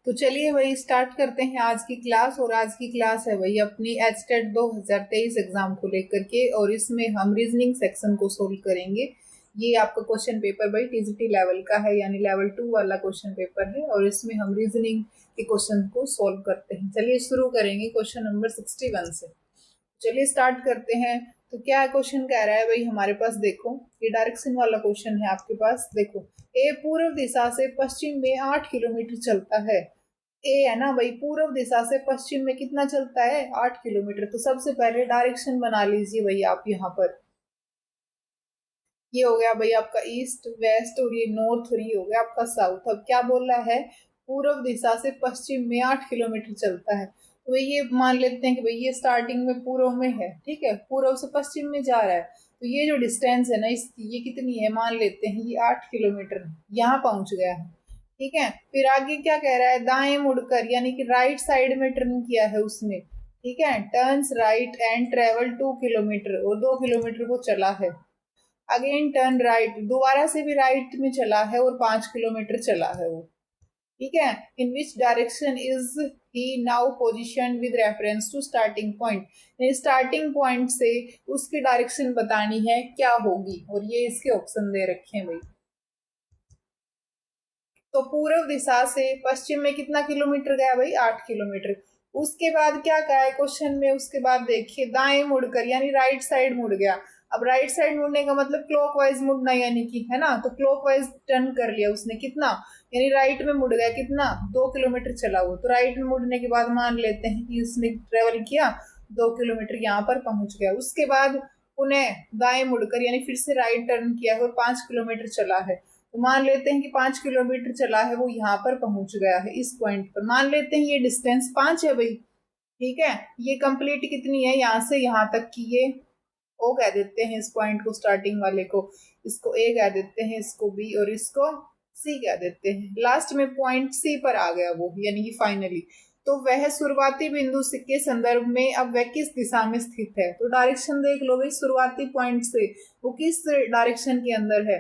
तो चलिए वही स्टार्ट करते हैं आज की क्लास। और आज की क्लास है वही अपनी एचटेट 2023 एग्जाम को लेकर के, और इसमें हम रीजनिंग सेक्शन को सोल्व करेंगे। ये आपका क्वेश्चन पेपर भाई टीजीटी लेवल का है, यानी लेवल 2 वाला क्वेश्चन पेपर है, और इसमें हम रीजनिंग के क्वेश्चन को सोल्व करते हैं। चलिए शुरू करेंगे क्वेश्चन नंबर 61 से। चलिए स्टार्ट करते हैं। तो क्या क्वेश्चन कह रहा है भाई हमारे पास, देखो ये डायरेक्शन वाला क्वेश्चन है आपके पास। देखो ए पूर्व दिशा से पश्चिम में 8 किलोमीटर चलता है। ए है ना भाई, पूर्व दिशा से पश्चिम में कितना चलता है, 8 किलोमीटर। तो सबसे पहले डायरेक्शन बना लीजिए भाई आप यहाँ पर। ये हो गया भाई आपका ईस्ट वेस्ट, और ये नॉर्थ, और ये हो गया आपका साउथ। अब क्या बोल रहा है, पूर्व दिशा से पश्चिम में 8 किलोमीटर चलता है। तो भाई ये मान लेते हैं कि भाई ये स्टार्टिंग में पूर्व में है, ठीक है, पूर्व से पश्चिम में जा रहा है। तो ये जो डिस्टेंस है ना इसकी, ये कितनी है, मान लेते हैं ये 8 किलोमीटर यहाँ पहुंच गया है, ठीक है। फिर आगे क्या कह रहा है, दाएं मुड़कर, यानी कि राइट साइड में टर्न किया है उसने, ठीक है। Turns right and travel 2 kilometre, और 2 किलोमीटर वो चला है। अगेन टर्न राइट, दोबारा से भी राइट में चला है और 5 किलोमीटर चला है वो, ठीक है। In which direction is he now position with reference to starting point, starting point से उसकी डायरेक्शन बतानी है क्या होगी, और ये इसके ऑप्शन दे रखे हैं भाई। तो पूर्व दिशा से पश्चिम में कितना किलोमीटर गया भाई, 8 किलोमीटर। उसके बाद क्या कहा है क्वेश्चन में, उसके बाद देखिए दाएं मुड़कर, यानी राइट साइड मुड़ गया। अब राइट साइड मुड़ने का मतलब क्लॉकवाइज मुड़ना, यानी कि है ना, तो क्लॉकवाइज टर्न कर लिया उसने, कितना, यानी राइट में मुड़ गया, कितना, 2 किलोमीटर चला वो। तो राइट में मुड़ने के बाद मान लेते हैं कि उसने ट्रेवल किया 2 किलोमीटर, यहाँ पर पहुंच गया। उसके बाद पुनः दाएं मुड़कर, यानी फिर से राइट टर्न किया और 5 किलोमीटर चला है। तो मान लेते हैं कि 5 किलोमीटर चला है वो, यहाँ पर पहुंच गया है इस पॉइंट पर। मान लेते हैं ये डिस्टेंस 5 है भाई, ठीक है। ये कंप्लीट कितनी है, यहाँ से यहाँ तक की, ये ओ कह देते हैं इस पॉइंट को, स्टार्टिंग वाले को, इसको ए कह देते हैं, इसको बी, और इसको सी कह देते हैं। लास्ट में पॉइंट सी पर आ गया वो, यानी कि फाइनली। तो वह शुरुआती बिंदु के संदर्भ में अब वह किस दिशा में स्थित है। तो डायरेक्शन देख लो भाई, शुरुआती पॉइंट से वो किस डायरेक्शन के अंदर है,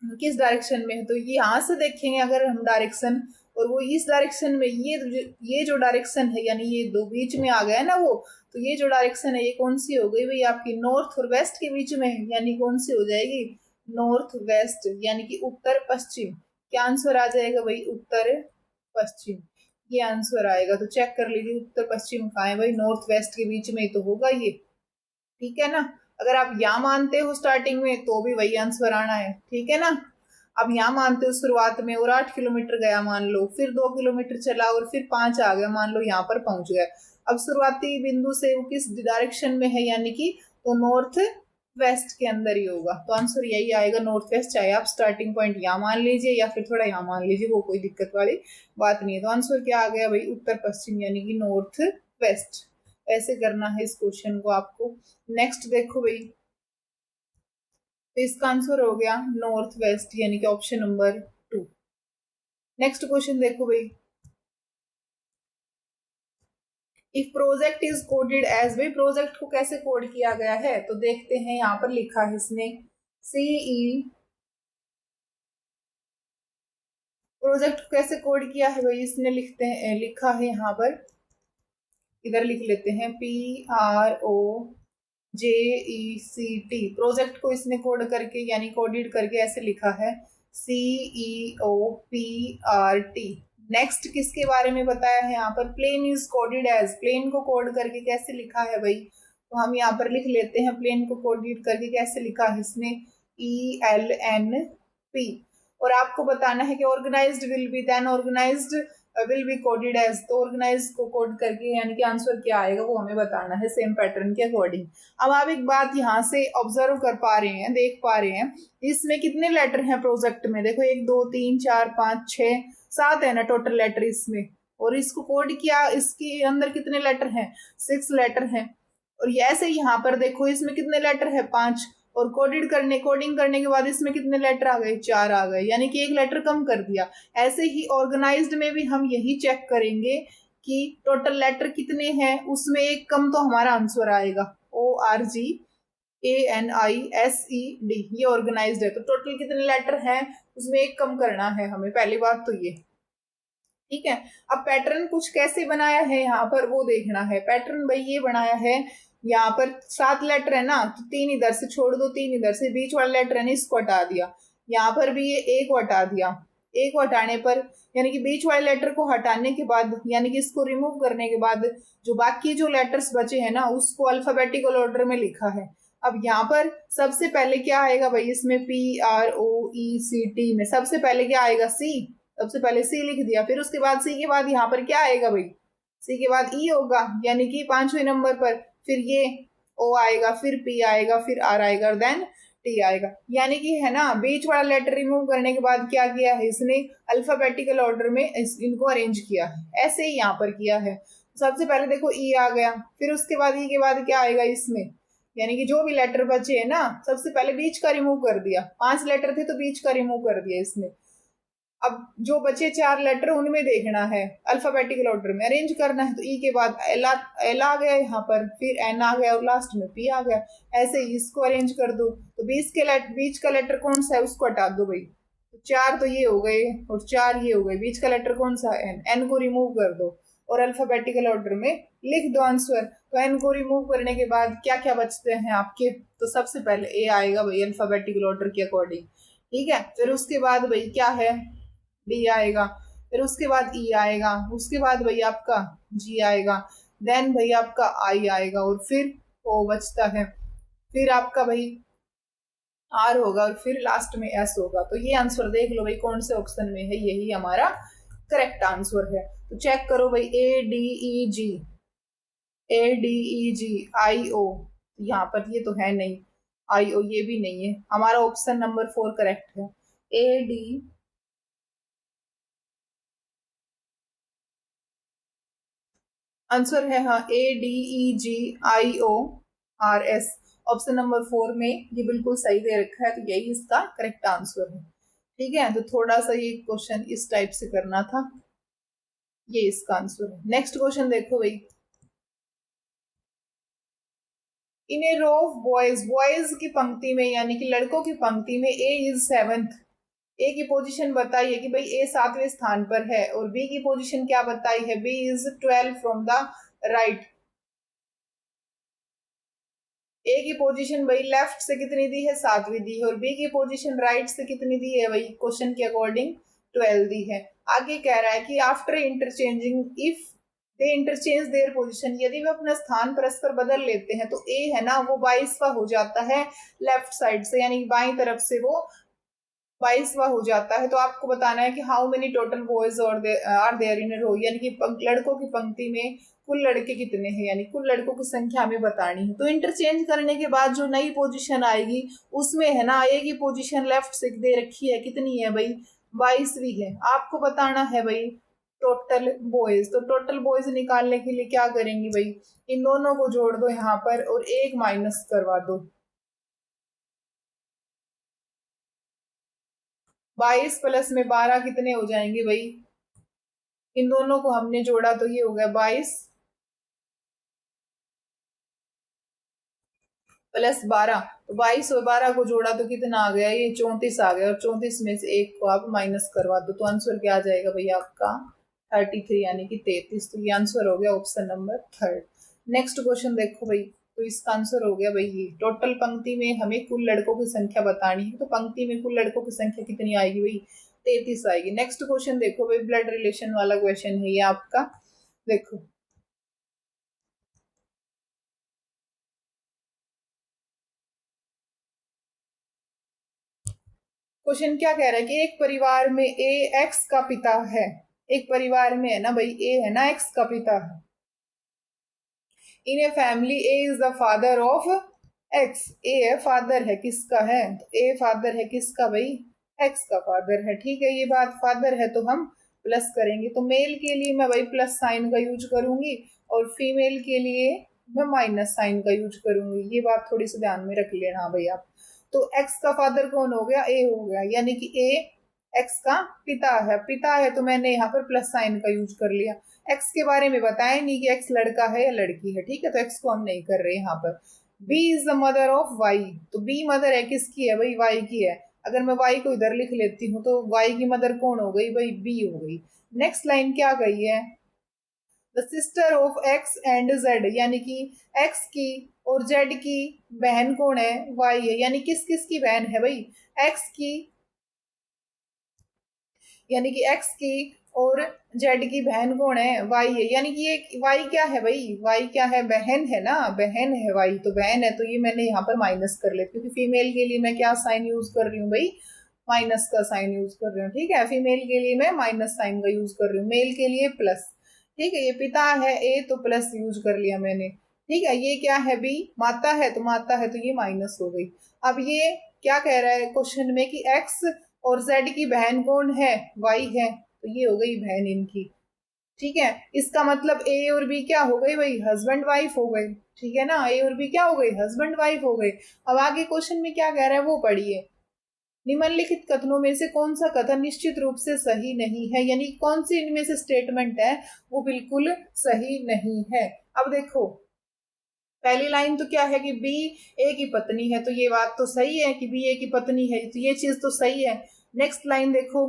किस डायरेक्शन में है। तो ये यहाँ से देखेंगे अगर हम डायरेक्शन, और वो इस डायरेक्शन में, ये जो डायरेक्शन है, यानी ये दो बीच में आ गया ना वो, तो ये जो डायरेक्शन है ये कौन सी हो गई भाई आपकी, नॉर्थ और वेस्ट के बीच में, यानी कौन सी हो जाएगी, नॉर्थ वेस्ट, यानी कि उत्तर पश्चिम। क्या आंसर आ जाएगा भाई, उत्तर पश्चिम, ये आंसर आएगा। तो चेक कर लीजिए उत्तर पश्चिम कहाँ है भाई, नॉर्थ वेस्ट के बीच में ही तो होगा ये, ठीक है ना। अगर आप यहाँ मानते हो स्टार्टिंग में तो भी वही आंसर आना है, ठीक है ना। अब यहाँ मानते हो शुरुआत में, और 8 किलोमीटर गया मान लो, फिर 2 किलोमीटर चला, और फिर 5 आ गया, मान लो यहाँ पर पहुंच गया। अब शुरुआती बिंदु से वो किस डायरेक्शन में है, यानी कि तो नॉर्थ वेस्ट के अंदर ही होगा। तो आंसर यही आएगा, नॉर्थ वेस्ट। चाहे आप स्टार्टिंग पॉइंट यहाँ मान लीजिए या फिर थोड़ा यहाँ मान लीजिए, वो कोई दिक्कत वाली बात नहीं है। तो आंसर क्या आ गया भाई, उत्तर पश्चिम, यानी कि नॉर्थ वेस्ट। ऐसे करना है इस क्वेश्चन को आपको। नेक्स्ट देखो भाई, तो इसका आंसर हो गया नॉर्थ वेस्ट, यानी कि ऑप्शन नंबर 2। नेक्स्ट क्वेश्चन देखो भाई, if project is coded as, भाई प्रोजेक्ट को कैसे कोड किया गया है, तो देखते हैं। यहाँ पर लिखा है इसने सीई, प्रोजेक्ट को कैसे कोड किया है भाई, इसने लिखते हैं, लिखा है यहाँ पर, इधर लिख लेते हैं PROJECT। प्रोजेक्ट को इसने कोड करके, यानी कोडेड करके ऐसे लिखा है CEOPRT। नेक्स्ट किसके बारे में बताया है यहाँ पर, plane is coded as, plane को कोड करके कैसे लिखा है भाई, तो हम यहाँ पर लिख लेते हैं प्लेन को कोडेड करके कैसे लिखा है इसने, ELNP। और आपको बताना है कि organised will be, then organised will be coded as, तो ऑर्गेनाइज को कोड करके, यानी कि आंसर क्या आएगा वो हमें बताना है सेम पैटर्न के अकॉर्डिंग। अब आप एक बात यहाँ से ऑब्जर्व कर पा रहे हैं, देख पा रहे हैं, इसमें कितने लेटर हैं प्रोजेक्ट में, देखो 1 2 3 4 5 6 7 है ना टोटल लेटर इसमें। और इसको कोड किया, इसके अंदर कितने लेटर हैं, 6 लेटर हैं। और ऐसे यहाँ पर देखो इसमें कितने लेटर है, 5, और कोडिंग करने के बाद इसमें कितने लेटर आ गए, 4 आ गए, यानी कि 1 लेटर कम कर दिया। ऐसे ही ऑर्गेनाइज्ड में भी हम यही चेक करेंगे कि टोटल लेटर कितने हैं, उसमें 1 कम तो हमारा आंसर आएगा, ORGANISED, ये ऑर्गेनाइज्ड है। तो टोटल कितने लेटर हैं, उसमें 1 कम करना है हमें, पहली बात तो ये। ठीक है। अब पैटर्न कुछ कैसे बनाया है यहाँ पर वो देखना है। पैटर्न भाई ये बनाया है, यहाँ पर 7 लेटर है ना, तो 3 इधर से छोड़ दो, 3 इधर से, बीच वाला लेटर है ना इसको हटा दिया, यहाँ पर भी ये एक को हटा दिया। एक को हटाने पर यानी कि बीच वाले लेटर को हटाने के बाद यानी कि इसको रिमूव करने के बाद जो बाकी जो लेटर्स बचे हैं ना उसको अल्फाबेटिकल ऑर्डर में लिखा है। अब यहाँ पर सबसे पहले क्या आएगा भाई, इसमें PROECT में सबसे पहले क्या आएगा, सी। सबसे पहले सी लिख दिया, फिर उसके बाद सी के बाद यहाँ पर क्या आएगा भाई, सी के बाद ई होगा, यानी कि 5वें नंबर पर फिर ये ओ आएगा, फिर पी आएगा, फिर आर आएगा और देन टी आएगा। यानी कि है ना बीच वाला लेटर रिमूव करने के बाद क्या किया है इसने, अल्फाबेटिकल ऑर्डर में इनको अरेंज किया है। ऐसे ही यहाँ पर किया है। सबसे पहले देखो ई आ गया, फिर उसके बाद ई के बाद क्या आएगा इसमें, यानी कि जो भी लेटर बचे है ना सबसे पहले बीच का रिमूव कर दिया, 5 लेटर थे तो बीच का रिमूव कर दिया इसमें। अब जो बचे 4 लेटर उनमें देखना है, अल्फाबेटिकल ऑर्डर में अरेंज करना है, तो ई के बाद एल आ गया यहाँ पर, फिर एन आ गया और लास्ट में पी आ गया। ऐसे ही इसको अरेंज कर दो, तो बीच का लेटर कौन सा है उसको हटा दो भाई, तो 4 तो ये हो गए और 4 ये हो गए, बीच का लेटर कौन सा है, एन को रिमूव कर दो और अल्फाबेटिकल ऑर्डर में लिख दो आंसर। तो एन को रिमूव करने के बाद क्या क्या बचते हैं आपके, तो सबसे पहले ए आएगा भाई अल्फाबेटिकल ऑर्डर के अकॉर्डिंग, ठीक है। फिर उसके बाद भाई क्या है, डी आएगा, फिर उसके बाद ई आएगा, उसके बाद भाई आपका जी आएगा, देन भाई आपका आई आएगा और फिर ओ बचता है, फिर आपका भाई आर होगा और फिर लास्ट में एस होगा। तो ये आंसर देख लो भाई कौन से ऑप्शन में है, यही हमारा करेक्ट आंसर है। तो चेक करो भाई ADEG, ADEG, IO, यहाँ पर ये तो है नहीं, IO ये भी नहीं है, हमारा ऑप्शन नंबर 4 करेक्ट है। AD आंसर है हाँ ADEGIORS, ऑप्शन नंबर 4 में ये बिल्कुल सही दे रखा है, तो यही इसका करेक्ट आंसर है। ठीक है, तो थोड़ा सा ये क्वेश्चन इस टाइप से करना था, ये इसका आंसर है। नेक्स्ट क्वेश्चन देखो भाई, इन ए रो ऑफ बॉयज, बॉयज की पंक्ति में यानी कि लड़कों की पंक्ति में ए इज 7th, ए की पोजीशन बताई है कि भाई ए 7वें स्थान पर है, और बी की पोजीशन क्या बताई है, B is 12 from the right. A की पोजीशन भाई लेफ्ट से कितनी दी है, 7वीं दी है, और बी की पोजीशन राइट से कितनी दी है भाई, क्वेश्चन के अकॉर्डिंग 12 दी है। आगे कह रहा है कि after interchanging if they interchange their position, यदि वे अपना स्थान परस्पर बदल लेते हैं तो ए है ना वो 22वां हो जाता है लेफ्ट साइड से, यानी बाई तरफ से वो 22वां हो जाता है। तो आपको बताना है कि हाउ मेनी टोटल बॉयज और आर देयर इन रो, यानी कि लड़कों की पंक्ति में कुल लड़के कितने हैं, यानी कुल लड़कों की संख्या हमें बतानी है। तो इंटरचेंज करने के बाद जो नई पोजीशन आएगी उसमें है ना ए की पोजीशन लेफ्ट से दे रखी है, कितनी है भाई, 22वीं है। आपको बताना है भाई टोटल बॉयज, तो टोटल बॉयज निकालने के लिए क्या करेंगे भाई, इन दोनों को जोड़ दो यहाँ पर और एक माइनस करवा दो। 22 प्लस में 12 कितने हो जाएंगे भाई, इन दोनों को हमने जोड़ा तो ये हो गया 22 प्लस 12, तो 22 और 12 को जोड़ा तो कितना आ गया, ये 34 आ गया, और 34 में से एक को आप माइनस करवा दो, तो आंसर क्या आ जाएगा भाई आपका 33 यानी कि 33। तो ये आंसर हो गया ऑप्शन नंबर 3। नेक्स्ट क्वेश्चन देखो भाई, तो इसका आंसर हो गया भाई ये टोटल पंक्ति में हमें कुल लड़कों की संख्या बतानी है, तो पंक्ति में कुल लड़कों की संख्या कितनी आएगी भाई, 33 आएगी। नेक्स्ट क्वेश्चन देखो भाई, ब्लड रिलेशन वाला क्वेश्चन है ये आपका, देखो क्वेश्चन क्या कह रहा है कि एक परिवार में ए एक्स का पिता है, एक परिवार में है ना भाई ए है ना एक्स का पिता है, in a family A is the father of X, A है फादर है किसका है, तो ए फादर है किसका भाई, एक्स का फादर है। ठीक है, ये बात फादर है तो हम प्लस करेंगे, तो मेल के लिए मैं भाई प्लस साइन का यूज करूंगी और फीमेल के लिए मैं माइनस साइन का यूज करूंगी, ये बात थोड़ी सी ध्यान में रख लेना हाँ भाई आप। तो एक्स का फादर कौन हो गया, ए हो गया, यानी कि ए एक्स का पिता है, पिता है तो मैंने यहाँ पर प्लस साइन का यूज कर लिया। एक्स के बारे में बताया नहीं कि एक्स लड़का है या लड़की है, ठीक है, तो एक्स को हम नहीं कर रहे यहाँ पर। B is the mother of Y, तो बी मदर है किसकी है भाई, वाई की है। अगर मैं y को इधर लिख लेती हूँ तो y की मदर कौन हो गई भाई, b हो गई। नेक्स्ट लाइन क्या गई है, the sister of x and z, यानी कि x की और z की बहन कौन है, y है। यानी किस किस की बहन है भाई, x की, यानी कि x की और z की बहन कौन है, y है। यानी कि ये y क्या है भाई, y क्या है, बहन है ना, बहन है y, तो बहन है, तो ये मैंने यहाँ पर माइनस कर लिया, क्योंकि फीमेल के लिए मैं क्या साइन यूज कर रही हूँ भाई, माइनस का साइन यूज कर रही हूँ। ठीक है, फीमेल के लिए मैं माइनस साइन का यूज कर रही हूँ, मेल के लिए प्लस। ठीक है, ये पिता है ए, तो प्लस यूज कर लिया मैंने। ठीक है, ये क्या है बी, माता है, तो माता है, तो ये माइनस हो गई। अब ये क्या कह रहा है क्वेश्चन में कि एक्स और जेड की बहन कौन है, वाई है, तो ये हो गई बहन इनकी। ठीक है, इसका मतलब ए और बी क्या हो गई भाई, हस्बैंड वाइफ हो गए। ठीक है ना, ए और बी क्या हो गई, हस्बैंड वाइफ हो गए। अब आगे क्वेश्चन में क्या कह रहा है वो पढ़िए। निम्नलिखित कथनों में से कौन सा कथन निश्चित रूप से सही नहीं है, यानी कौन सी इनमें से स्टेटमेंट है वो बिल्कुल सही नहीं है। अब देखो, पहली लाइन तो क्या है कि बी ए की पत्नी है, तो ये बात तो सही है कि बी ए की पत्नी है, तो ये चीज तो सही है। नेक्स्ट लाइन देखो,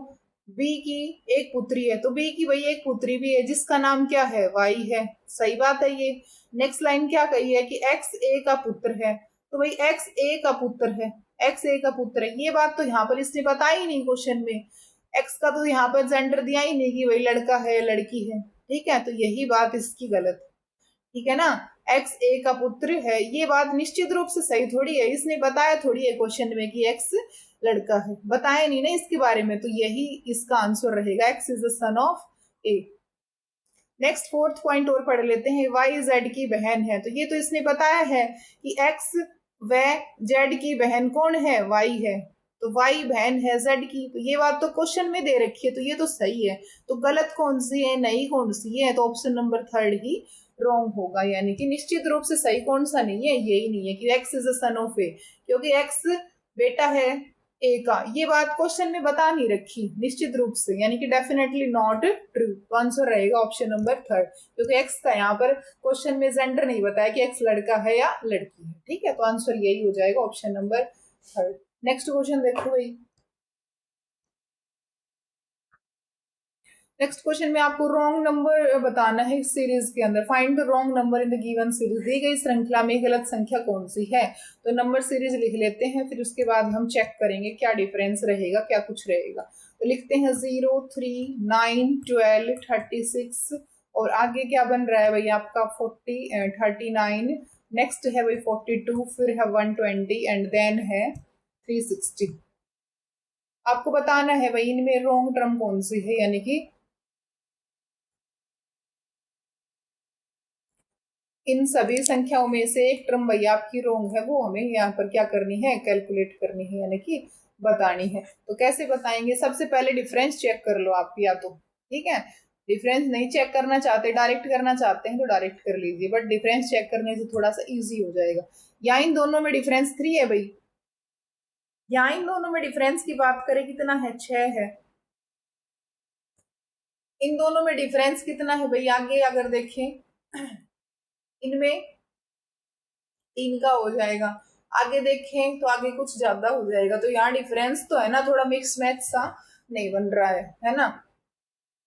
बी की एक पुत्री है, तो बी की भाई एक पुत्री भी है जिसका नाम क्या है, वाई है, सही बात है ये। नेक्स्ट लाइन क्या कही है कि एक्स ए का पुत्र है, तो भाई एक्स ए का पुत्र है, एक्स ए का पुत्र है, ये बात तो यहाँ पर इसने बताई ही नहीं क्वेश्चन में। एक्स का तो यहाँ पर जेंडर दिया ही नहीं कि भाई लड़का है लड़की है। ठीक है, तो यही बात इसकी गलत है। ठीक है ना, एक्स ए का पुत्र है, ये बात निश्चित रूप से सही थोड़ी है, इसने बताया थोड़ी है क्वेश्चन में कि एक्स लड़का है, बताया नहीं ना इसके बारे में, तो यही इसका आंसर रहेगा, x is the sun of A. Next fourth point और पढ़ लेते हैं, वाई जेड की बहन है, तो ये तो इसने बताया है कि एक्स व जेड की बहन कौन है, वाई है, तो वाई बहन है जेड की, तो ये बात तो क्वेश्चन में दे रखी है, तो ये तो सही है। तो गलत कौन सी है, नहीं कौन सी है, तो ऑप्शन नंबर थर्ड ही रॉन्ग होगा। यानी कि निश्चित रूप से सही कौन सा नहीं है, यही नहीं है कि X is a son of A, क्योंकि एक्स बेटा है ए का, ये बात क्वेश्चन में बता नहीं रखी निश्चित रूप से, यानी कि डेफिनेटली नॉट ट्रू, तो आंसर रहेगा ऑप्शन नंबर थर्ड, क्योंकि एक्स का यहाँ पर क्वेश्चन में जेंडर नहीं बताया कि एक्स लड़का है या लड़की है। ठीक है, तो आंसर यही हो जाएगा option number third. Next question देखो भाई, नेक्स्ट क्वेश्चन में आपको रॉन्ग नंबर बताना है इस सीरीज के अंदर। Find the wrong number in the given series, दी गई श्रृंखला में गलत संख्या कौन सी है। तो नंबर सीरीज लिख लेते हैं, फिर उसके बाद हम चेक करेंगे क्या डिफरेंस रहेगा, क्या कुछ रहेगा। तो लिखते हैं 0, 3, 9, 12, 36, और आगे क्या बन रहा है भाई आपका 40, 39, नेक्स्ट है भाई 42, फिर है 120 एंड देन है 360। आपको बताना है भाई इनमें रॉन्ग टर्म कौन सी है, यानी कि इन सभी संख्याओं में से एक टर्म भैया आपकी रोंग है, वो हमें यहाँ पर क्या करनी है, कैलकुलेट करनी है, यानी कि बतानी है। तो कैसे बताएंगे, सबसे पहले डिफरेंस चेक कर लो आप, या तो ठीक है, डिफरेंस नहीं चेक करना चाहते, डायरेक्ट करना चाहते हैं तो डायरेक्ट कर लीजिए, बट डिफरेंस चेक करने से थोड़ा सा इजी हो जाएगा। यहाँ इन दोनों में डिफरेंस 3 है भाई, यहाँ इन दोनों में डिफरेंस की बात करें कितना है, 6 है। इन दोनों में डिफरेंस कितना है भाई, आगे अगर देखें इनमें 3 का हो जाएगा, आगे देखें तो आगे कुछ ज्यादा हो जाएगा, तो यहाँ डिफरेंस तो है ना, थोड़ा मिक्स मैच सा नहीं बन रहा है ना।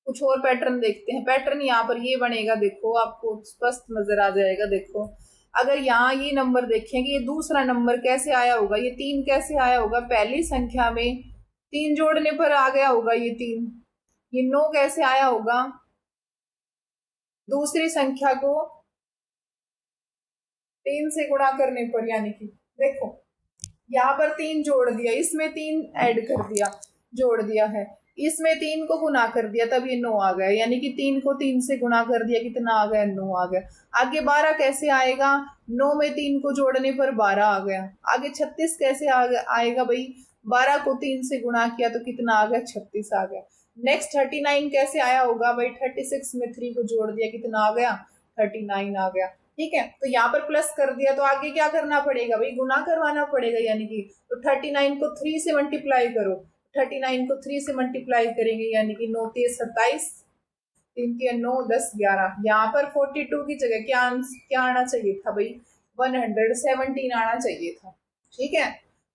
कुछ और पैटर्न देखते हैं, पैटर्न यहाँ पर ये बनेगा, देखो आपको स्पष्ट नजर आ जाएगा। देखो अगर यहाँ ये नंबर देखेंगे, ये दूसरा नंबर कैसे आया होगा, ये 3 कैसे आया होगा, पहली संख्या में 3 जोड़ने पर आ गया होगा ये 3। ये 9 कैसे आया होगा, दूसरी संख्या को 3 से गुणा करने पर, यानी कि देखो यहाँ पर 3 जोड़ दिया, इसमें 3 ऐड कर दिया, जोड़ दिया है, इसमें 3 को गुना कर दिया, तब ये 9 आ गया, यानी कि 3 को 3 से गुना कर दिया, कितना आ गया, 9 आ गया। आगे 12 कैसे आएगा, 9 में 3 को जोड़ने पर 12 आ गया। आगे 36 कैसे आएगा भाई, 12 को 3 से गुणा किया तो कितना आ गया, 36 आ गया। नेक्स्ट 39 कैसे आया होगा भाई, 36 में 3 को जोड़ दिया, कितना आ गया, 39 आ गया। ठीक है, तो यहाँ पर प्लस कर दिया, तो आगे क्या करना पड़ेगा भाई, गुना करवाना पड़ेगा, यानी कि तो 39 को 3 से मल्टीप्लाई करो, 39 को 3 से मल्टीप्लाई करेंगे, यानी कि 9 3 27, 3 3 9 10 11। यहाँ पर 42 की जगह क्या आना चाहिए था भाई, 117 आना चाहिए था। ठीक है,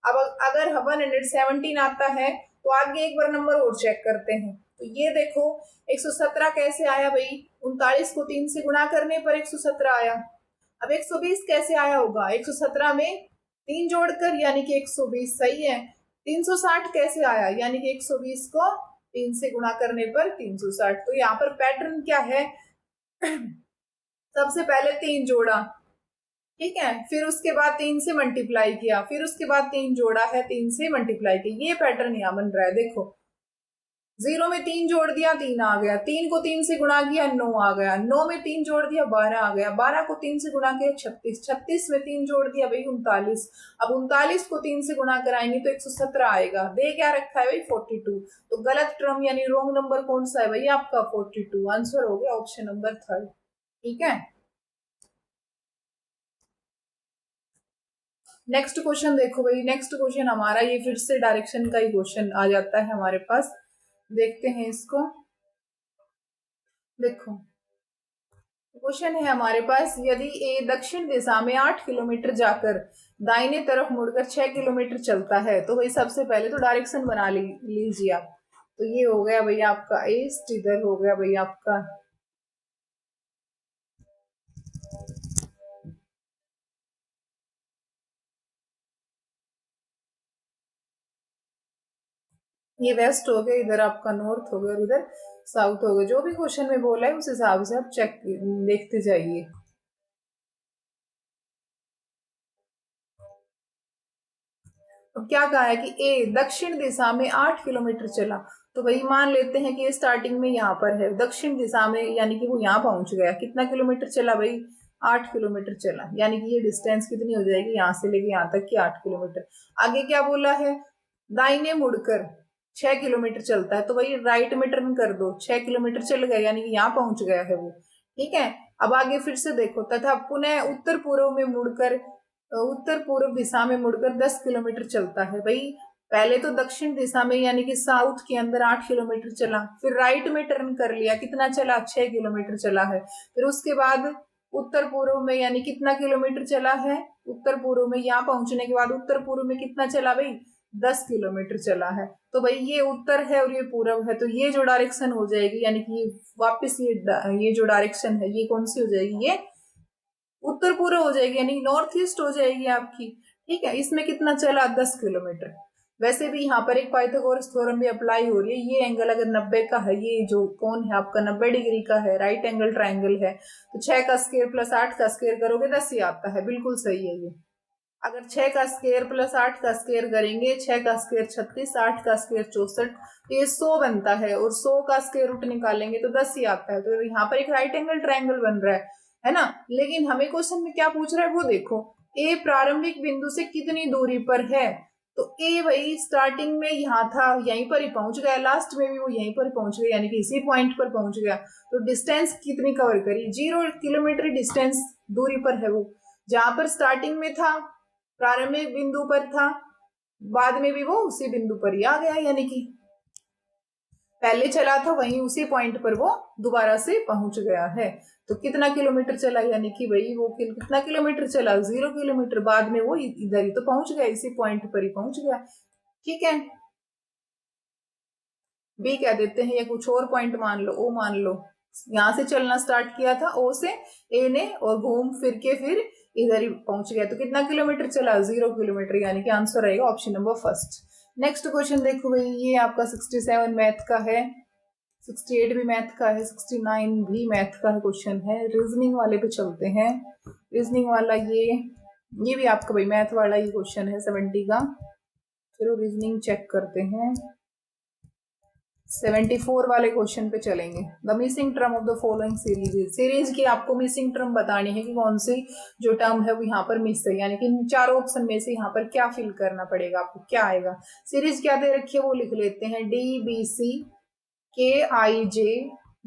अब अगर 117 आता है तो आगे एक बार नंबर और चेक करते हैं। तो ये देखो 117 कैसे आया भाई, 39 को 3 से गुणा करने पर 117 आया। अब 120 कैसे आया होगा, 117 में 3 जोड़कर यानी कि 120, सही है। 360 कैसे आया, यानी कि 120 को 3 से गुणा करने पर 360। तो यहाँ पर पैटर्न क्या है, सबसे पहले 3 जोड़ा, ठीक है, फिर उसके बाद 3 से मल्टीप्लाई किया, फिर उसके बाद 3 जोड़ा है, 3 से मल्टीप्लाई किया, ये पैटर्न यहाँ बन रहा है। देखो 0 में 3 जोड़ दिया 3 आ गया, 3 को 3 से गुणा किया 9 आ गया, 9 में 3 जोड़ दिया 12 आ गया, 12 को 3 से गुणा किया 36, 36 में 3 जोड़ दिया भाई 39। अब 39 को 3 से गुणा कराएंगे तो 117 आएगा। दे क्या रखा है भाई 42, तो गलत टर्म यानी रॉन्ग नंबर कौन सा है भाई आपका 42। आंसर हो गया ऑप्शन नंबर 3, ठीक है। नेक्स्ट क्वेश्चन देखो भाई, नेक्स्ट क्वेश्चन हमारा ये फिर से डायरेक्शन का ही क्वेश्चन आ जाता है हमारे पास, देखते हैं इसको। देखो क्वेश्चन है हमारे पास, यदि ए दक्षिण दिशा में 8 किलोमीटर जाकर दाहिने तरफ मुड़कर 6 किलोमीटर चलता है, तो भाई सबसे पहले तो डायरेक्शन बना लीजिए आप। तो ये हो गया भाई आपका ईस्ट, इधर हो गया भाई आपका ये वेस्ट हो गया, इधर आपका नॉर्थ हो गया और इधर साउथ हो गया। जो भी क्वेश्चन में बोला है उस हिसाब से आप चेक देखते जाइए। अब क्या कहा है कि ए दक्षिण दिशा में 8 किलोमीटर चला, तो भाई मान लेते हैं कि ये स्टार्टिंग में यहाँ पर है दक्षिण दिशा में, यानी कि वो यहाँ पहुंच गया। कितना किलोमीटर चला भाई, 8 किलोमीटर चला, यानी कि ये डिस्टेंस कितनी हो जाएगी यहाँ से लेके यहाँ तक की 8 किलोमीटर। आगे क्या बोला है, दाहिने मुड़कर 6 किलोमीटर चलता है, तो भाई राइट में टर्न कर दो, 6 किलोमीटर चल गया यानी कि यहाँ पहुंच गया है वो, ठीक है। अब आगे फिर से देखो, तथा पुनः उत्तर पूर्व में मुड़कर, उत्तर पूर्व दिशा में मुड़कर 10 किलोमीटर चलता है। भाई पहले तो दक्षिण दिशा में यानी कि साउथ के अंदर 8 किलोमीटर चला, फिर राइट में टर्न कर लिया, कितना चला 6 किलोमीटर चला है। फिर उसके बाद उत्तर पूर्व में यानी कितना किलोमीटर चला है, उत्तर पूर्व में यहाँ पहुंचने के बाद उत्तर पूर्व में कितना चला भाई 10 किलोमीटर चला है। तो भाई ये उत्तर है और ये पूर्व है, तो ये जो डायरेक्शन हो जाएगी यानी कि वापस ये जो डायरेक्शन है ये कौन सी हो जाएगी, ये उत्तर पूर्व हो जाएगी, यानी नॉर्थ ईस्ट हो जाएगी आपकी, ठीक है। इसमें कितना चला 10 किलोमीटर। वैसे भी यहाँ पर एक पाइथागोरस थ्योरम भी अप्लाई हो रही है। ये एंगल अगर 90 का है, ये जो कोण है आपका 90 डिग्री का है, राइट एंगल ट्राइंगल है, तो 6 का स्क्वायर प्लस 8 का स्क्वायर करोगे 10 ही आता है, बिल्कुल सही है ये। अगर 6 का स्क्वायर प्लस 8 का स्क्वायर करेंगे, 6 का स्क्वायर 36, 8 का स्क्वायर 64, तो ये 100 बनता है, और 100 का स्क्वायर रूट निकालेंगे तो 10 ही आता है। तो यहाँ पर एक राइट एंगल ट्राइंगल बन रहा है ना। लेकिन हमें क्वेश्चन में क्या पूछ रहा है वो देखो, ए प्रारंभिक बिंदु से कितनी दूरी पर है। तो ए भाई स्टार्टिंग में यहाँ था, यहीं पर ही पहुंच गया, लास्ट में भी वो यहीं पर पहुंच गया, यानी कि इसी पॉइंट पर पहुंच गया। तो डिस्टेंस कितनी कवर करी, 0 किलोमीटर डिस्टेंस दूरी पर है वो। जहां पर स्टार्टिंग में था, प्रारंभिक बिंदु पर था, बाद में भी वो उसी बिंदु पर ही आ गया, यानी कि पहले चला था वहीं उसी पॉइंट पर वो दोबारा से पहुंच गया है। तो कितना किलोमीटर चला, यानी कि भाई वो कितना किलोमीटर चला 0 किलोमीटर, बाद में वो इधर ही तो पहुंच गया, इसी पॉइंट पर ही पहुंच गया, ठीक है। बी कह देते हैं या कुछ और पॉइंट मान लो, ओ मान लो, यहां से चलना स्टार्ट किया था ओ से ए ने, और घूम फिर के फिर इधर ही पहुंच गया। तो कितना किलोमीटर चला 0 किलोमीटर, यानी कि आंसर रहेगा option number first. Next question देखो भाई, ये आपका 67 मैथ का है, 68 भी मैथ का है, 69 भी मैथ का क्वेश्चन है। रीजनिंग वाले पे चलते हैं, रीजनिंग वाला ये भी आपका भाई मैथ वाला ही क्वेश्चन है 70 का। चलो रीजनिंग चेक करते हैं, 74 वाले क्वेश्चन पे चलेंगे। The missing term of the following series की आपको मिसिंग टर्म बतानी है कि कौन सी जो टर्म है वो यहाँ पर मिस है, यानी कि चारों ऑप्शन में से यहाँ पर क्या फिल करना पड़ेगा आपको, क्या आएगा। सीरीज क्या दे रखी है वो लिख लेते हैं, DBC KIJ,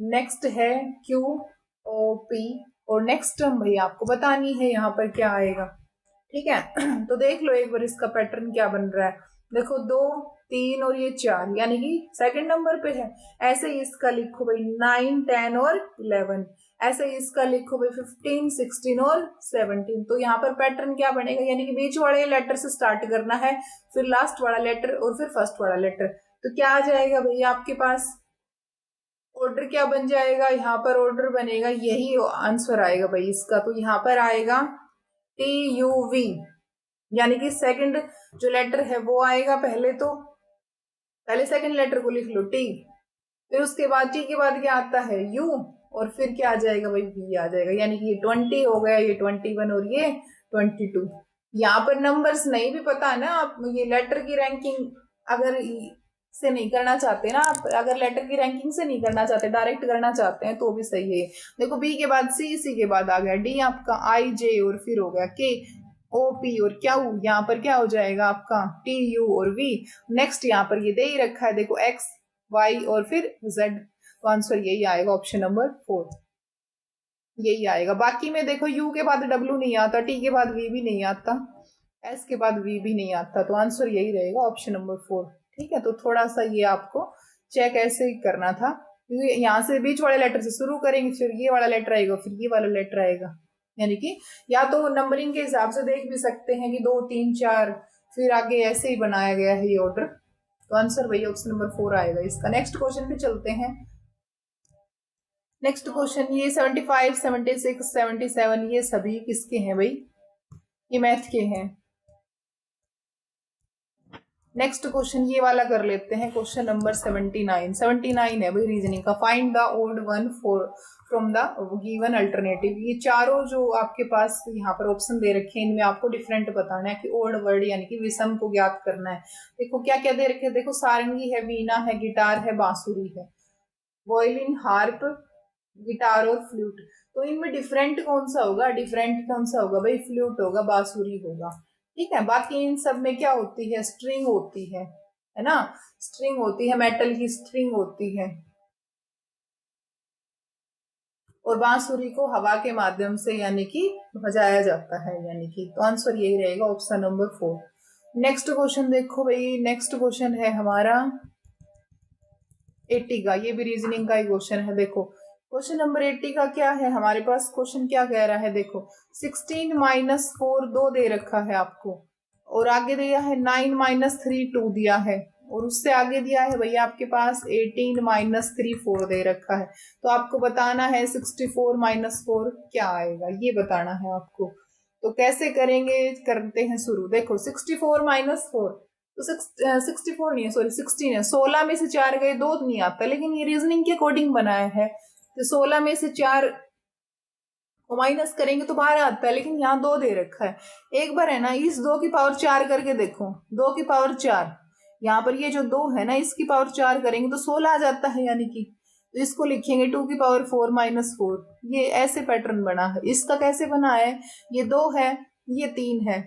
नेक्स्ट है QOP, और नेक्स्ट टर्म भाई आपको बतानी है यहाँ पर क्या आएगा, ठीक है। तो देख लो एक बार इसका पैटर्न क्या बन रहा है। देखो 2, 3 और ये 4, यानी कि सेकंड नंबर पे है। ऐसे ही इसका लिखो भाई 9, 10 और 11, ऐसे ही इसका लिखो भाई 15, 16 और 17। तो यहाँ पर पैटर्न क्या बनेगा, यानी कि बीच वाले लेटर से स्टार्ट करना है, फिर लास्ट वाला लेटर और फिर फर्स्ट वाला लेटर। तो क्या आ जाएगा भाई आपके पास ऑर्डर, क्या बन जाएगा यहाँ पर ऑर्डर बनेगा, यही आंसर आएगा भाई इसका। तो यहाँ पर आएगा TUV, यानी कि सेकंड जो लेटर है वो आएगा पहले। तो पहले सेकंड लेटर को लिख लो T, फिर उसके बाद T के बाद क्या आता है U, और फिर क्या आ जाएगा भाई V आ जाएगा, यानी कि ये 20 हो गया, ये 21 और ये 22। यहाँ पर नंबर्स नहीं भी पता है ना, आप ये लेटर की रैंकिंग अगर से नहीं करना चाहते ना, आप अगर लेटर की रैंकिंग से नहीं करना चाहते, डायरेक्ट करना चाहते हैं तो भी सही है। देखो B के बाद C के बाद आ गया D आपका, I J और फिर हो गया K O P और क्या यहाँ पर क्या हो जाएगा आपका T U और V। नेक्स्ट यहाँ पर ये दे ही रखा है देखो X Y और फिर Z। तो आंसर यही आएगा, ऑप्शन नंबर 4 यही आएगा। बाकी में देखो U के बाद W नहीं आता, T के बाद V भी नहीं आता, S के बाद V भी नहीं आता, तो आंसर यही रहेगा, ऑप्शन नंबर 4। ठीक है, तो थोड़ा सा ये आपको चेक ऐसे ही करना था, क्योंकि यहाँ से बीच वाले लेटर से शुरू करेंगे, फिर ये वाला लेटर आएगा, फिर ये वाला लेटर आएगा, यानी कि या तो नंबरिंग के हिसाब से देख भी सकते हैं कि 2 3 4, फिर आगे ऐसे ही बनाया गया है ये ऑर्डर। तो आंसर वही ऑप्शन नंबर 4 आएगा इसका। नेक्स्ट क्वेश्चन पे चलते हैं। नेक्स्ट क्वेश्चन ये 75, 76, 77 ये सभी किसके हैं भाई, ये मैथ के हैं। नेक्स्ट क्वेश्चन ये वाला कर लेते हैं, क्वेश्चन नंबर 79 है भाई रीजनिंग का। Find the odd one from the given alternative. ये चारों जो आपके पास यहाँ पर ऑप्शन दे रखे हैं, इनमें आपको डिफरेंट बताना है कि ओड वर्ड यानी कि विषम को ज्ञात करना है। देखो क्या क्या दे रखे हैं, देखो सारंगी है, वीणा है, गिटार है, बांसुरी है, वॉयलिन, हार्प, गिटार और फ्लूट। तो इनमें डिफरेंट कौन सा होगा, डिफरेंट कौन सा होगा भाई, फ्लूट होगा, बांसुरी होगा। ठीक है, बाकी इन सब में क्या होती है, स्ट्रिंग होती है ना, स्ट्रिंग होती है, मेटल की स्ट्रिंग होती है, और बांसुरी को हवा के माध्यम से यानी कि बजाया जाता है, यानी कि तो आंसर यही रहेगा, ऑप्शन नंबर 4। नेक्स्ट क्वेश्चन देखो भाई, नेक्स्ट क्वेश्चन है हमारा 80 का, ये भी रीजनिंग का ही क्वेश्चन है। देखो क्वेश्चन नंबर 80 का क्या है हमारे पास, क्वेश्चन क्या कह रहा है, देखो 16 माइनस 4 2 दे रखा है आपको, और आगे दिया है 9 माइनस 3 2 दिया है, और उससे आगे दिया है भैया आपके पास 18 माइनस 3 4 दे रखा है। तो आपको बताना है 64 माइनस 4 क्या आएगा, ये बताना है आपको। तो कैसे करेंगे, करते हैं शुरू। देखो 64 माइनस 4, तो 64 नहीं है, सॉरी 16 है, 16 में से 4 गए 2 नहीं आता, लेकिन ये रीजनिंग के अकॉर्डिंग बनाया है। तो 16 में से 4 को माइनस करेंगे तो 12 आता है, लेकिन यहाँ 2 दे रखा है। एक बार है ना इस 2 की पावर 4 करके देखो, 2 की पावर 4, यहाँ पर ये जो 2 है ना इसकी पावर 4 करेंगे तो 16 आ जाता है, यानी कि तो इसको लिखेंगे 2 की पावर 4 माइनस 4। ये ऐसे पैटर्न बना है। इसका कैसे बना है, ये 2 है, ये 3 है,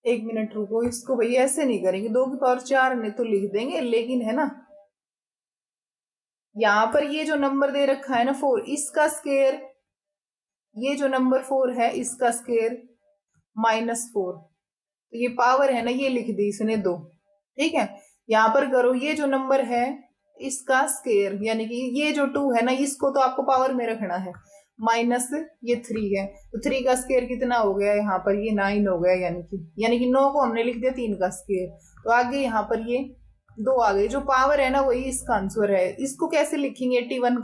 एक मिनट रुको, इसको भैया ऐसे नहीं करेंगे, 2 की पावर 4 नहीं तो लिख देंगे, लेकिन है ना यहाँ पर ये जो नंबर दे रखा है ना 4, इसका स्केयर, ये जो नंबर 4 है इसका स्केयर माइनस 4, तो ये पावर है ना ये लिख दी इसने 2। ठीक है, यहाँ पर करो ये जो नंबर है इसका स्केयर, यानी कि ये जो 2 है ना इसको तो आपको पावर में रखना है, माइनस ये 3 है, तो 3 का स्केयर कितना हो गया यहाँ पर, ये 9 हो गया, यानी कि 9 को हमने लिख दिया 3 का स्केयर। तो आगे यहाँ पर ये 2 आ गए, जो पावर है ना वही इसका आंसर है। इसको कैसे लिखेंगे, 81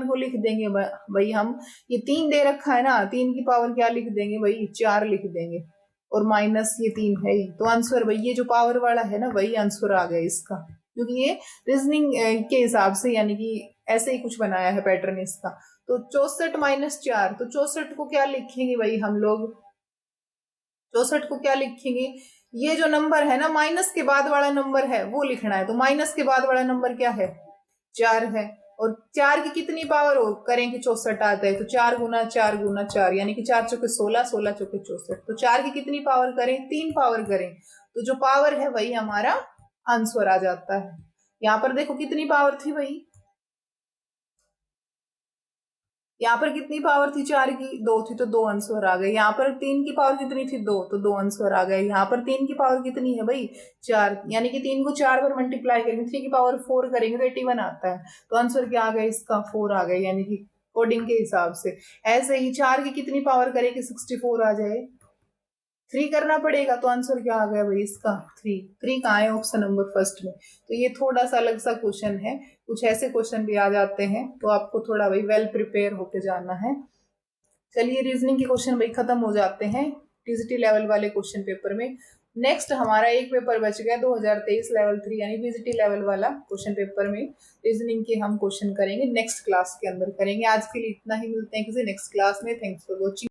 को लिख देंगे भाई हम, ये 3 दे रखा है ना, 3 की पावर क्या लिख देंगे भाई, 4 लिख देंगे, और माइनस ये 3 है ही, तो आंसर भाई ये जो पावर वाला है ना वही आंसर आ गया इसका, क्योंकि ये रीजनिंग के हिसाब से यानी कि ऐसे ही कुछ बनाया है पैटर्न इसका। तो 64 माइनस 4, तो 64 को क्या लिखेंगे भाई हम लोग, 64 को क्या लिखेंगे, ये जो नंबर है ना माइनस के बाद वाला नंबर है वो लिखना है। तो माइनस के बाद वाला नंबर क्या है, 4 है, और 4 की कितनी पावर हो करें कि 64 आता है, तो 4 गुना 4 गुना 4, यानी कि 4 चौके 16, 16 चौके 64, तो 4 की कितनी पावर करें, 3 पावर करें, तो जो पावर है वही हमारा आंसर आ जाता है। यहाँ पर देखो कितनी पावर थी भाई, यहाँ पर कितनी पावर थी 4 की, 2 थी तो 2 आंसर आ गए। यहाँ पर 3 की पावर कितनी थी, 2, तो 2 आंसर आ गए। यहाँ पर 3 की पावर कितनी है भाई, 4, यानी कि 3 को 4 पर मल्टीप्लाई करेंगे, 3 की पावर 4 करेंगे तो 81 आता है। तो आंसर क्या आ गया इसका, 4 आ गए, यानी कि कोडिंग के हिसाब से। ऐसे ही 4 की कितनी पावर करें कि 64 आ जाए, 3 करना पड़ेगा, तो आंसर क्या आ गया भाई इसका, 3 कहाँ है, ऑप्शन नंबर फर्स्ट में। तो ये थोड़ा सा अलग सा क्वेश्चन है, कुछ ऐसे क्वेश्चन भी आ जाते हैं, तो आपको थोड़ा भाई वेल प्रिपेयर होके जाना है। चलिए रीजनिंग के क्वेश्चन भाई खत्म हो जाते हैं टीजीटी लेवल वाले क्वेश्चन पेपर में। नेक्स्ट हमारा एक पेपर बच गया 2023 लेवल 3 यानी पीजीटी लेवल वाला क्वेश्चन पेपर में रीजनिंग के हम क्वेश्चन करेंगे, नेक्स्ट क्लास के अंदर करेंगे। आज के लिए इतना ही, मिलते हैं किसी नेक्स्ट क्लास में। Thanks for watching.